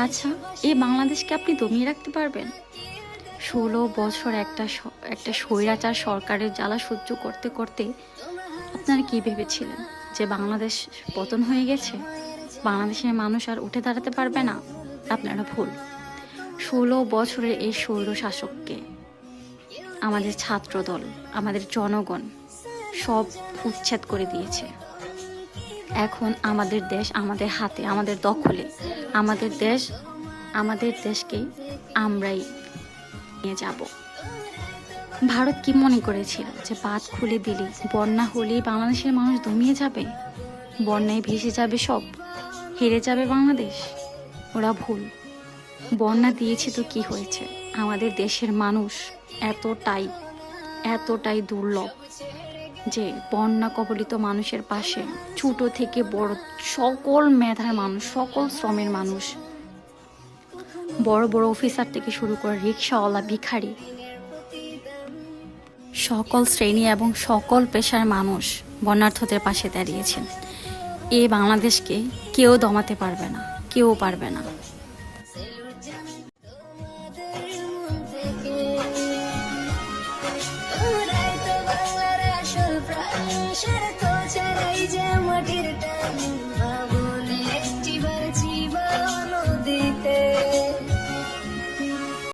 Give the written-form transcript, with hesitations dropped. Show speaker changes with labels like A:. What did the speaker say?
A: আচ্ছা, এই বাংলাদেশকে আপনি দমিয়ে রাখতে পারবেন? 16 বছর একটা স্বৈরাচার সরকারের জ্বালা সহ্য করতে করতে আপনারা কি ভেবেছিলেন যে বাংলাদেশ পতন হয়ে গেছে, বাংলাদেশের মানুষ আর উঠে দাঁড়াতে পারবে না? আপনারা ভুল। 16 বছরের এই স্বৈর শাসককে আমাদের ছাত্রদল, আমাদের জনগণ সব উচ্ছেদ করে দিয়েছে। এখন আমাদের দেশ আমাদের হাতে, আমাদের দখলে। আমাদের দেশকে আমরাই নিয়ে যাব। ভারত কি মনে করেছিল যে বাঁধ খুলে দিলে, বন্যা হলেই বাংলাদেশের মানুষ দমিয়ে যাবে, বন্যায় ভেসে যাবে সব, হেরে যাবে বাংলাদেশ? ওরা ভুল। বন্যা দিয়েছে তো কি হয়েছে? আমাদের দেশের মানুষ এতটাই দুর্লভ যে বন্যা কবলিত মানুষের পাশে ছোট থেকে বড় সকল মেধার মানুষ, সকল শ্রমের মানুষ, বড় বড় অফিসার থেকে শুরু করে রিক্সাওয়ালা, ভিখারি, সকল শ্রেণী এবং সকল পেশার মানুষ বন্যার্থদের পাশে দাঁড়িয়েছেন। এই বাংলাদেশকে কেউ দমাতে পারবে না, কেউ পারবে না।
B: তোমরাই তো বাংলার আসল প্রাণ, স্বার্থ ছাড়াই যে মাটির টান।